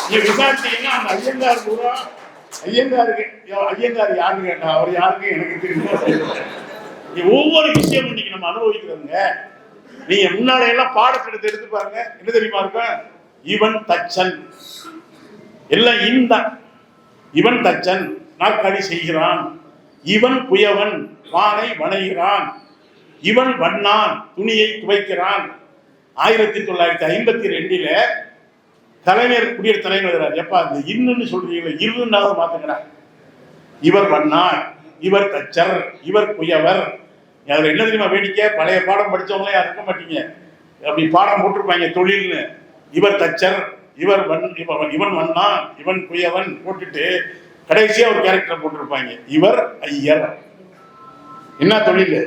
நீங்க விசாரிச்சீங்கன்னா அந்த ஐயங்கார் பூரா ஐயங்கார் யாருன்னு கேட்டா அவர் யாருக்கு எனக்கு தெரியும். ஒவ்வொரு விஷயம் இன்னைக்கு நம்ம அனுபவிக்கிறதுங்க. நீங்க முன்னாடி எல்லாம் பாடத்திட்டத்தை எடுத்து பாருங்க, என்ன தெரியுமா இருக்கும், இவன் தச்சன், எல்லாம் இன்தான். இவன் தச்சன் நாற்காலி செய்கிறான், இவன் புயவன் வானை வணைகிறான், இவன் வண்ணான் துணியை துவைக்கிறான். 1952 கலைஞர் குடியரசுத் தலைவர் எப்பா இந்த இன்னுன்னு சொல்றீங்களா, இருன்னாவது மாத்துங்கடா. இவர் வண்ணான், இவர் தச்சர், இவர் புயவர். அதுல என்ன தெரியுமா வேடிக்கை, பழைய பாடம் படிச்சவங்களே இருக்க மாட்டீங்க, அப்படி பாடம் போட்டிருப்பாங்க தொழில்னு. இவர் தச்சர், இவன் வண்ணான், இவன் புயவன் போட்டுட்டு கடைசியா ஒரு கேரக்டர் போட்டிருப்பாங்க, இவர் ஐயர். என்ன தொழில்?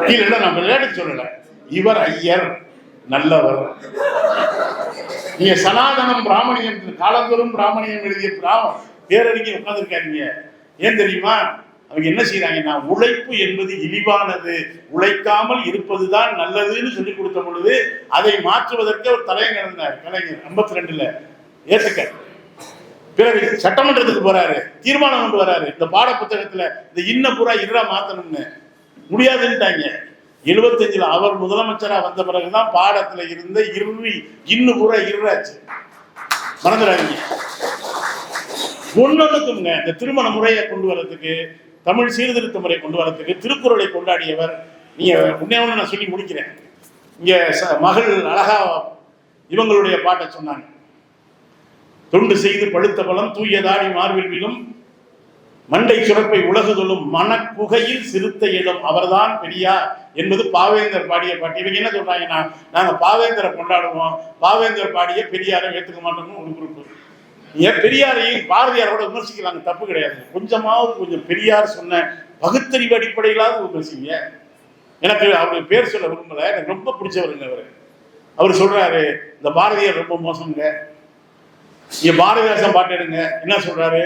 கீழே நம்ம விளையாட்டு சொல்லல, இவர் ஐயர் நல்லவர். நீங்க சனாதனம் பிராமணியம் காலந்தோறும் பிராமணியம் எழுதிய பேரறிஞர் உட்கார்ந்துருக்காங்க. ஏன் தெரியுமா, அவங்க என்ன செய்யறாங்கன்னா, உழைப்பு என்பது இழிவானது, உழைக்காமல் இருப்பதுதான் நல்லதுன்னு சொல்லி கொடுத்த பொழுது அதை மாற்றுவதற்கு ஒரு தலையங்க எழுதினார் கலைஞர் 52ல ஏற்றுக்க. பிறகு சட்டமன்றத்துக்கு போறாரு, தீர்மானம் கொண்டு வராரு, இந்த பாட புத்தகத்துல இந்த இன்ன பூரா இருளா மாத்தணும்னு. முடியாதுன்ட்டாங்க. 75ல அவர் முதலமைச்சரா வந்த பிறகுதான் பாடத்துல இருந்த இன்னு பூரா இருளாச்சு. மறந்துடாதீங்க. ஒன்னொன்னுக்குங்க இந்த திருமண முறையை கொண்டு வரதுக்கு, தமிழ் சீர்திருத்த முறை கொண்டு வரதுக்கு திருக்குறளை கொண்டாடியவர். நீங்க உன்னே ஒன்று நான் சொல்லி முடிக்கிறேன். இங்க மகள் அழகா இவங்களுடைய பாட்டை சொன்னாங்க, தொண்டு செய்து பழுத்த பலம் தூயதாடி மார்பில் விழும் மண்டை சுரப்பை உலகுதொல்லும் மனக்குகையில் சிறுத்த இடம் அவர்தான் பெரியார் என்பது பாவேந்தர் பாடிய பாட்டு. இவங்க என்ன சொல்றாங்கன்னா, நாங்க பாவேந்தரை கொண்டாடுவோம், பாவேந்தர் பாடிய பெரியாரை ஏற்றுக்க மாட்டோம்னு ஒரு குரூப். ஏன் பெரியாரையும் பாரதியாரோட விமர்சிக்கலாங்க, தப்பு கிடையாது. கொஞ்சம் பெரியார் சொன்ன பகுத்தறிவு அடிப்படையிலாவது விமர்சிங்க. எனக்கு அவருடைய பேர் சொல்ல விரும்பல, எனக்கு ரொம்ப பிடிச்சவருங்க அவரு. அவர் சொல்றாரு, இந்த பாரதியார் ரொம்ப மோசங்க. இங்க பாரதிதாசன் பாட்டு எடுங்க, என்ன சொல்றாரு,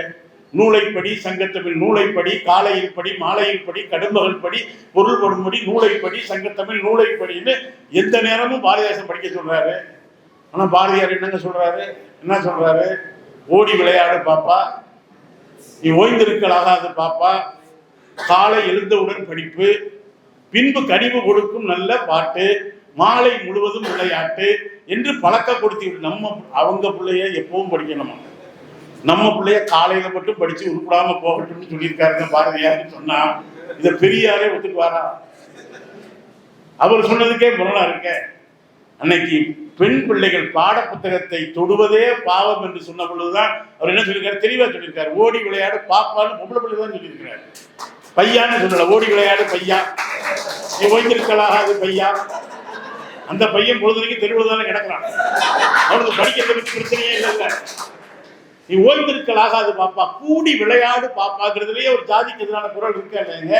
நூலைப்படி சங்கத்தமிழ் நூலைப்படி, காலையில் படி மாலையில் படி கடும்பகல் படி பொருள் படும்படி நூலைப்படி சங்கத்தமிழ் நூலைப்படின்னு எந்த நேரமும் பாரதிதாசன் படிக்க சொல்றாரு. ஆனா பாரதியார் என்னங்க சொல்றாரு, என்ன சொல்றாரு, ஓடி விளையாடு பாப்பா, நீ ஓய்ந்திருக்கலாகாது பாப்பா, காலை எழுந்தவுடன் படிப்பு, பின்பு கனிவு கொடுக்கும் நல்ல பாட்டு, மாலை முழுவதும் விளையாட்டு என்று பழக்க கொடுத்து அவங்க பிள்ளைய எப்பவும் படிக்கணுமா, நம்ம பிள்ளைய காலையில மட்டும் படிச்சு உருப்படாம போகட்டும்னு சொல்லியிருக்காருங்க பாரதியார் சொன்னா இத பெரியாரே ஒத்துக்குவாரா? அவர் சொன்னதுக்கே முரணா இருக்க. அன்னைக்கு பெண் பிள்ளைகள் பாட புத்தகத்தை தொடுவதே பாவம் என்று சொன்ன பொழுதுதான் அவர் என்ன சொல்லியிருக்காரு, தெளிவா சொல்லியிருக்காரு, ஓடி விளையாடு பாப்பான்னு பொம்பளை பிள்ளை தான் சொல்லியிருக்கிறார், பையான்னு சொல்லல. ஓடி விளையாடு பையா, நீ ஓய்ந்திருக்கலாகாது பையா. அந்த பையன் பொழுதுக்கு தெருவில் தானே கிடக்குறான், அவனுக்கு படிக்கிறதுக்கு பிரச்சனையே இல்லை. நீ ஓய்ந்திருக்கலாகாது பாப்பா, கூடி விளையாடு பாப்பாங்கிறதுலயே ஒரு ஜாதிக்கு எதிரான குரல் இருக்க இல்லைங்க.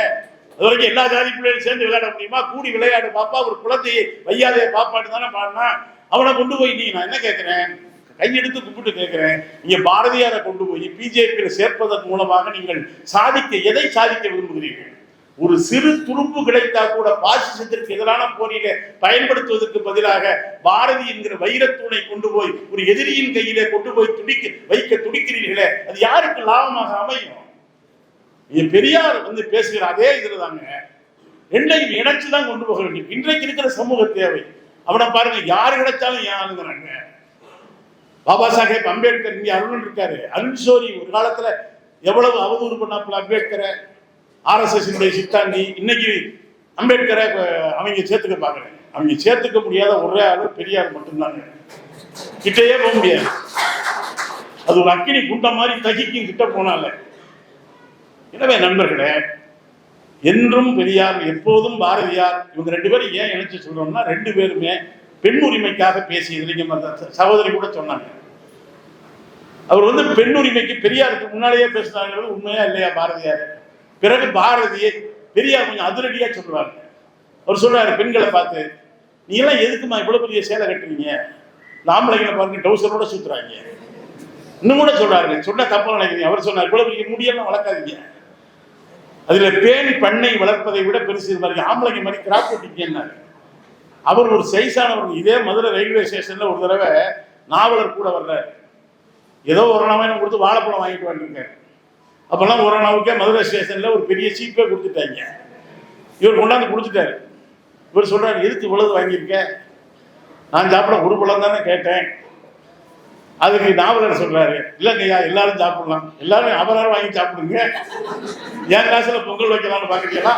அது வரைக்கும் எல்லா ஜாதி பிள்ளைகளும் சேர்ந்து விளையாட முடியுமா? கூடி விளையாடு பாப்பா, ஒரு குழந்தையை வையாதே பாப்பான்னு தானே பாடினா. அவனை கொண்டு போய் நீ, நான் என்ன கேட்கிறேன், கையெடுத்து கும்பிட்டு கேட்கிறேன், நீங்க பாரதியாரை கொண்டு போய் பிஜேபியில சேர்ப்பதன் மூலமாக நீங்கள் எதை சாதிக்க விரும்புகிறீர்கள்? ஒரு சிறு துருப்பு கிடைத்தா கூட பாசிசத்திற்கு எதிரான போரிலே பயன்படுத்துவதற்கு பதிலாக பாரதி என்கிற வைரத்தூணை கொண்டு போய் ஒரு எதிரியின் கையிலே கொண்டு போய் வைக்க துடிக்கிறீர்களே, அது யாருக்கு லாபமாக அமையும்? பெரியார் பேசுகிற அதே இதுல தாங்க ரெண்டையும் இணைச்சுதான் கொண்டு போக வேண்டும். இன்றைக்கு இருக்கிற சமூக தேவை. அவனை பாருங்க, யாரு கிடைச்சாலும் ஏன் ஆளுங்கிறாங்க. பாபா சாஹேப் அம்பேத்கர் இங்க அருண் இருக்காரு, அருண் சோரி ஒரு காலத்துல எவ்வளவு அவதூறு பண்ணாப்புல அம்பேத்கரை, RSS சித்தாந்தி. இன்னைக்கு அம்பேத்கரை அவங்க சேர்த்துக்க பாக்குறாங்க. அவங்க சேர்த்துக்க முடியாத ஒரே ஆளு பெரியார் மட்டும்தாங்க. கிட்டையே போக முடியாது. அது ஒரு அக்கினி குண்ட மாதிரி தகிக்கும் கிட்ட போனால. எனவே நண்பர்களே, என்றும் பெரியார் எப்போதும் பாரதியார் இவங்க ரெண்டு பேரும் ஏன் இணைச்சு சொல்றோம்னா, ரெண்டு பேருமே பெண் உரிமைக்காக பேசியது. சகோதரி கூட சொன்னாங்க, அவர் பெண் உரிமைக்கு பெரியாருக்கு முன்னாலேயே பேசினாங்க. உண்மையா இல்லையா பாரதியார்? பிறகு பாரதியை பெரியார் கொஞ்சம் அதிரடியா சொல்றாங்க. அவர் சொல்றாரு பெண்களை பார்த்து, நீ எல்லாம் எதுக்குமா இவ்வளவு பெரிய சேலை கட்டுறீங்க? ஆம்பளைங்களை பாருங்க டவுசரோட சுத்துறாங்க. இன்னும் கூட சொல்றாரு, சொன்ன தப்பா நினைக்கிறீங்க. அவர் சொன்னார், இவ்வளவு பெரிய முடியெல்லாம் வளர்க்காதீங்க, அதுல பேணி பண்ணை வளர்ப்பதை விட பெருசு மாதிரி ஆம்பளைங்க மாதிரி கிராப் போட்டீங்கன்னாரு. அவர் ஒரு சைஸானவர். இதே மதுரை ரயில்வே ஸ்டேஷன்ல ஒரு தடவை நாவலர் கூட வர்றாரு. ஏதோ ஒரு நாவாயிரம் கொடுத்து வாழைப்பழம் வாங்கிட்டு வந்துருக்காரு. அப்பெல்லாம் ஒரு நாவுக்கே மதுரை ஸ்டேஷன்ல ஒரு பெரிய சீப்பே கொடுத்துட்டாங்க. இவர் கொண்டாந்து கொடுத்துட்டாரு. இவர் சொல்றாரு, எதுக்கு இவ்வளவு வாங்கியிருக்க? நான் சாப்பிட ஒரு பழம் தானே கேட்டேன். அதுக்கு நாவலர் சொல்றாரு, இல்லைங்கய்யா எல்லாரும் சாப்பிடலாம், எல்லாரும் அவரால் வாங்கி சாப்பிடுங்க, என் காசுல பொங்கல் வைக்கலாம்னு பாக்குறீங்களா?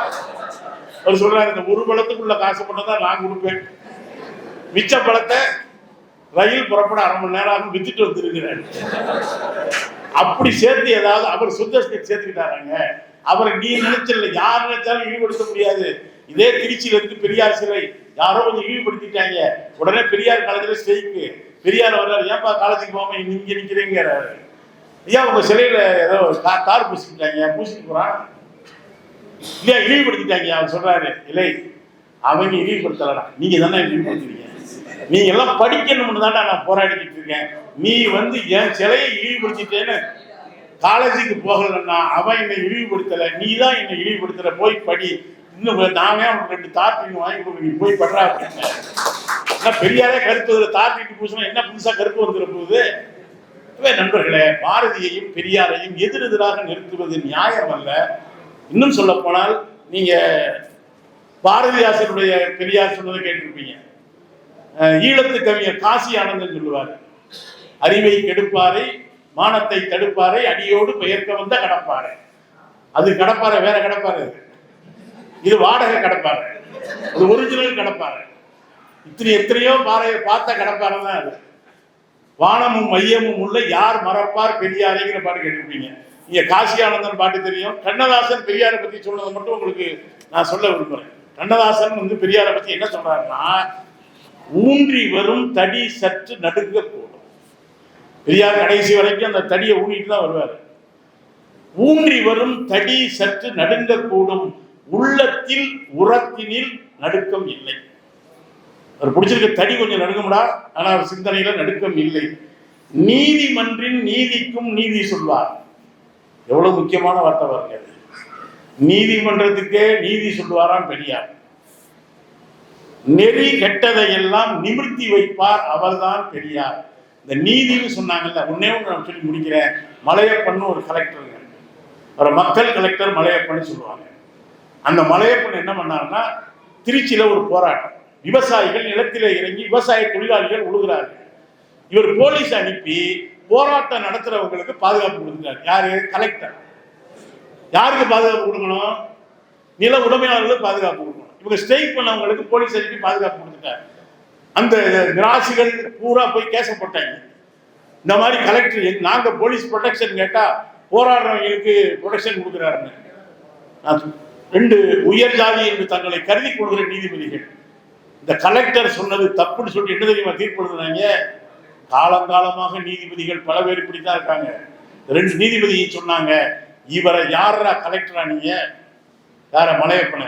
அவர் சொல்றாரு, இந்த ஒரு பழத்துக்குள்ள காசு மட்டும் தான் நான் கொடுப்பேன், மிச்ச பழத்தை ரயில் புறப்பட அரை மணி நேரம் வித்துட்டு வந்துருக்கிறாரு. அப்படி சேர்த்து ஏதாவது அவர் சுத்தத்தை சேர்த்துக்கிட்டாராங்க. அவரை நீ நினைச்சல, யார் நினைச்சாலும் இழிவுபடுத்த முடியாது. இதே திருச்சியில இருக்கு பெரியார் சிலை, யாரோ கொஞ்சம் இழிவுபடுத்திட்டாங்க. உடனே பெரியார் காலேஜ்ல ஸ்ட்ரைக்கு. பெரியார் வர்றாரு, ஏன்பா காலேஜுக்கு போகாம நீங்க நிக்கிறீங்க? ஐயா உங்க சிலையில ஏதோ தார் பூசிக்கிட்டாங்க, பூசிட்டு போறான் இல்லையா, இழிவுபடுத்திட்டாங்க. அவர் சொல்றாரு, இல்லை அவங்க இழிவுபடுத்தலடா, நீங்க தானே இழிவுபடுத்துறீங்க, நீங்க எல்லாம் படிக்கணும்னு தானே நான் போராடிக்கிட்டு இருக்கேன். நீ என் சிலையை இழிவுபடுத்திட்டேன்னு காலேஜுக்கு போகலன்னா அவன் என்னை இழிவுபடுத்தல, நீ தான் என்னை இழிவுபடுத்துற, போய் படி, இன்னும் நானே அவனுக்கு 2 தார்டின்னு வாங்கி கொடுக்க, நீ போய் படுறா அப்படின்னு. பெரியாரே கருத்து தார்டிட்டு பூசினா என்ன புதுசா கருத்து வந்துட போகுது? நண்பர்களே, பாரதியையும் பெரியாரையும் எதிரெதிராக நிறுத்துவது நியாயம் அல்ல. இன்னும் சொல்ல போனால், நீங்க பாரதிதாசனுடைய பெரியார் சொன்னதை கேட்டிருப்பீங்க. ஈழத்து கவிஞர் காசி ஆனந்தன் சொல்லுவார், அறிவை கெடுப்பாரை மானத்தை தடுப்பாரை அடியோடு பெயர்க்க வந்த கடப்பாறை. அது கடப்பாறை வேற கடப்பாறை, இது வாடகை கடப்பாறை, அது ஒரிஜினல் கடப்பாறை. எத்தனையோ பாறையை பார்த்த கடப்பாறை தான் அது. வானமும் மையமும் உள்ள யார் மறப்பார் பெரியாரைங்கிற பாட்டு கேட்டிருப்பீங்க. நீங்க காசி ஆனந்தன் பாட்டு தெரியும். கண்ணதாசன் பெரியாரை பத்தி சொன்னதை மட்டும் உங்களுக்கு நான் சொல்ல விரும்புறேன். கண்ணதாசன் பெரியாரை பத்தி என்ன சொல்றாருன்னா, ஊன்றி வரும் தடி சற்று நடுங்க கூடும். பெரியார் கடைசி வரைக்கும் அந்த தடியை ஊனிட்டு தான் வருவார். ஊன்றி வரும் தடி சற்று நடுங்க கூடும், உள்ளத்தில் உரத்தினில் நடுக்கம் இல்லை. அவர் பிடிச்சிருக்க தடி கொஞ்சம் நடுங்கும்டா, ஆனா அவர் சிந்தனையில நடுக்கம் இல்லை. நீதிமன்றின் நீதிக்கும் நீதி சொல்வார். எவ்வளவு முக்கியமான வார்த்தை பாருங்க. நீதிமன்றத்துக்கே நீதி சொல்வாராம் பெரியார். நெறி கெட்டதையெல்லாம் நிமிர்த்தி வைப்பார் அவர்தான் பெரியார். இந்த நீதினு சொன்னாங்கல்ல, ஒன்னே ஒன்று நான் சொல்லி முடிக்கிறேன். மலையப்பன்னு ஒரு கலெக்டருங்க, ஒரு மக்கள் கலெக்டர் மலையப்பன்னு சொல்லுவாங்க. அந்த மலையப்பன் என்ன பண்ணாருன்னா, திருச்சியில ஒரு போராட்டம், விவசாயிகள் நிலத்திலே இறங்கி விவசாய தொழிலாளிகள் உழுகிறார்கள். இவர் போலீஸ் அனுப்பி போராட்டம் நடத்துறவங்களுக்கு பாதுகாப்பு கொடுக்கிறார். யாரு? கலெக்டர். யாருக்கு பாதுகாப்பு கொடுக்கணும்? நில உடைமையாளர்களுக்கு பாதுகாப்பு கொடுக்கணும். இவங்க ஸ்ட்ரைக் பண்ணவங்களுக்கு போலீஸ் அனுப்பி பாதுகாப்பு கொடுத்துட்டார். அந்த ராசிகள் பூரா போய் கேச போட்டாங்க. இந்த மாதிரி கலெக்டர் நாங்க போலீஸ் ப்ரொடெக்ஷன் கேட்டா போராடுறவங்களுக்கு ப்ரொடெக்ஷன் கொடுக்குறாருன்னு. 2 உயர் ஜாதி என்று தங்களை கருதி கொள்கிற நீதிபதிகள் இந்த கலெக்டர் சொன்னது தப்புன்னு சொல்லி என்ன தெரியுமா தீர்ப்பு எழுதுனாங்க? காலங்காலமாக நீதிபதிகள் பல பேர் இப்படித்தான் இருக்காங்க. 2 நீதிபதியை சொன்னாங்க, இவரை யாரா கலெக்டரா, நீங்க யார? மலையப்பன.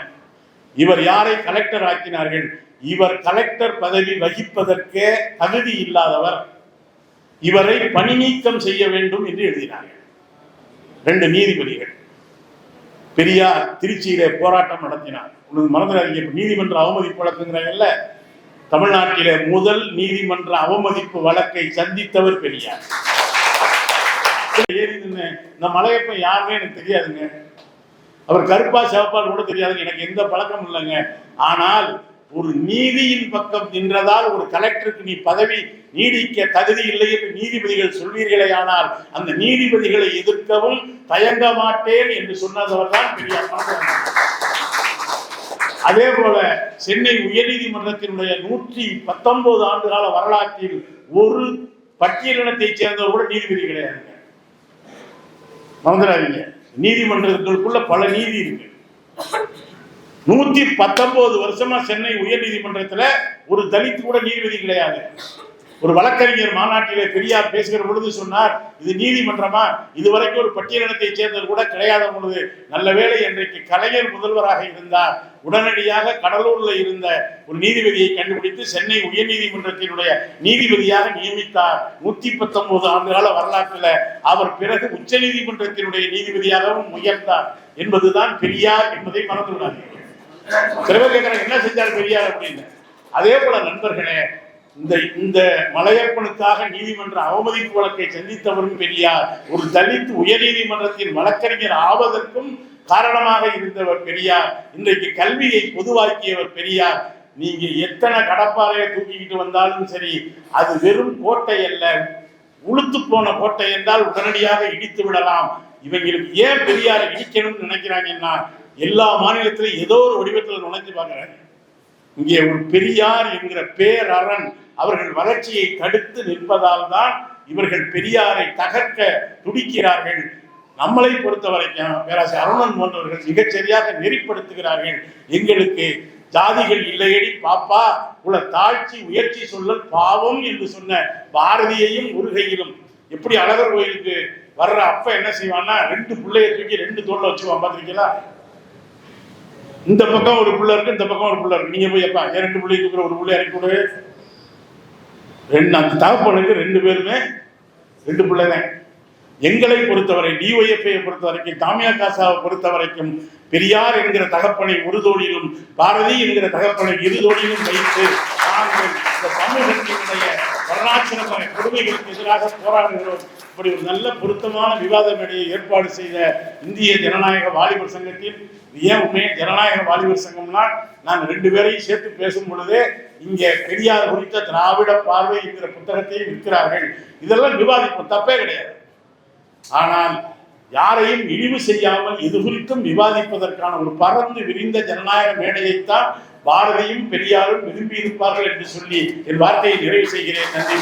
இவர் யாரை கலெக்டர் ஆக்கினார்கள்? இவர் கலெக்டர் பதவி வகிப்பதற்கே தகுதி இல்லாதவர், இவரை பணி நீக்கம் செய்ய வேண்டும் என்று எழுதினார்கள் 2 நீதிபதிகள். பெரியார் திருச்சியிலே போராட்டம் நடத்தினார். மறந்துடாதீங்க. நீதிமன்ற அவமதிப்பு வழக்குங்கிறாங்கல்ல, தமிழ்நாட்டிலே முதல் நீதிமன்ற அவமதிப்பு வழக்கை சந்தித்தவர் பெரியார். இந்த மலையப்பன் யாருமே எனக்கு தெரியாதுங்க. அவர் கருப்பா சிவப்பால் கூட தெரியாதுங்க. எனக்கு எந்த பழக்கம் இல்லைங்க. ஆனால் ஒரு நீதியின் பக்கம் நின்றதால் ஒரு கலெக்டருக்கு நீ பதவி நீடிக்க தகுதி இல்லை என்று நீதிபதிகள் சொல்வீர்களே, ஆனால் அந்த நீதிபதிகளை எதிர்க்கவும் தயங்க மாட்டேன் என்று சொன்னவர் தான் பெரியார். அதே போல சென்னை உயர்நீதிமன்றத்தினுடைய 119 ஆண்டு கால வரலாற்றில் ஒரு பட்டியலினத்தை சேர்ந்தவர் கூட நீதிபதி கிடையாதுங்க. மறந்துடாதீங்க. நீதிமன்றங்களுக்குள்ள பல நீதி இருக்கு. 119 வருஷமா சென்னை உயர் நீதிமன்றத்துல ஒரு தலித் கூட நீதிபதி கிடையாது. ஒரு வழக்கறிஞர் மாநாட்டிலே பெரியார் பேசுகிற பொழுது சொன்னார், இது நீதிமன்றமா, இதுவரைக்கும் ஒரு பட்டியலினத்தை சேர்ந்தவர் கூட கிடையாத பொழுது நல்ல வேளை இன்றைக்கு கலைஞர் முதல்வராக இருந்தார். உடனடியாக கடலூர்ல இருந்த ஒரு நீதிபதியை கண்டுபிடித்து சென்னை உயர் நீதிமன்றத்தினுடைய நீதிபதியாக நியமித்தார். 119 ஆண்டுகால வரலாற்றில் அவர் பிறகு உச்ச நீதிமன்றத்தினுடைய நீதிபதியாகவும் உயர்ந்தார் என்பதுதான் பெரியார் என்பதை மறந்து விடாதீர்கள். சில பேர் கேட்கிறாங்க, என்ன செஞ்சார் பெரியார் அப்படின்னு. அதே போல நண்பர்களே, இந்த மலையப்பனுக்காக நீதிமன்ற அவமதிப்பு வழக்கை சந்தித்தவரும் பெரியார். ஒரு தலித் உயர் நீதிமன்றத்தின் வழக்கறிஞர் ஆவதற்கும் காரணமாக இருந்தவர் பெரியார். இன்றைக்கு கல்வியை பொதுவாக்கியவர் பெரியார். நீங்க எத்தனை கடப்பாறையை தூக்கிக்கிட்டு வந்தாலும் சரி, அது வெறும் கோட்டை அல்ல, உளுத்து போன கோட்டை என்றால் உடனடியாக இடித்து விடலாம். இவங்களுக்கு ஏன் பெரியாரை இடிக்கணும்னு நினைக்கிறாங்கன்னா, எல்லா மாநிலத்திலும் ஏதோ ஒரு வடிவத்தில் நுழைஞ்சு பார்க்கிறாங்க. இங்கே ஒரு பெரியார் என்கிற பேரரண் அவர்கள் வளர்ச்சியை தடுத்து நிற்பதால் தான் இவர்கள் பெரியாரை தகர்க்க துடிக்கிறார்கள். நம்மளை பொறுத்த வரைக்கும் பேராசிரியர் அருணன் போன்றவர்கள் மிகச்சரியாக நெறிப்படுத்துகிறார்கள். எங்களுக்கு ஜாதிகள் இல்லையடி பாப்பா, உள்ள தாழ்ச்சி உயர்ச்சி சொல்லல் பாவம் என்று சொன்ன பாரதியையும் முருகையிலும் எப்படி அழகர் கோயிலுக்கு வர்ற அப்ப என்ன செய்வான்னா, 2 பிள்ளைய தூக்கி 2 தோல்ல வச்சுவான். பார்த்துருக்கீங்களா? இந்த பக்கம் ஒரு பிள்ளை இருக்கு, இந்த பக்கம் ஒரு பிள்ளை இருக்கு. நீங்க போய் எப்பா 2 பிள்ளைய தூக்குற ஒரு பிள்ளை இறக்கி விடு. அந்த தகப்பனுக்கு 2 பேருமே 2 பிள்ளை தான். எங்களை பொறுத்தவரை, டிஒய்எஃப்ஐ பொறுத்த வரைக்கும், தாமியா காசாவை பொறுத்த வரைக்கும், பெரியார் என்கிற தகப்பனை ஒரு தோடிலும் பாரதி என்கிற தகப்பனை 2 தோடிலும் வைத்து நாங்கள் இந்த சமூகத்தினுடைய வரலாற்று கொடுமைகளுக்கு எதிராக போராடுகிறோம். இப்படி ஒரு நல்ல பொருத்தமான விவாத மேடையை ஏற்பாடு செய்த இந்திய ஜனநாயக வாலிபர் சங்கத்தில், ஏன் உண்மையை ஜனநாயக வாலிபர் சங்கம்னா நாங்கள் 2 பேரையும் சேர்த்து பேசும் பொழுதே இங்கே பெரியார் குறித்த திராவிட பார்வை என்கிற புத்தகத்தையும் விற்கிறார்கள். இதெல்லாம் விவாதிப்போம், தப்பே கிடையாது. ஆனால் யாரையும் இழிவு செய்யாமல் இது குறித்தும் விவாதிப்பதற்கான ஒரு பறந்து விரிந்த ஜனநாயக மேடையைத்தான் பாரதியும் பெரியாரும் விரும்பி இருப்பார்கள் என்று சொல்லி என் வார்த்தையை நிறைவு செய்கிறேன். நன்றி.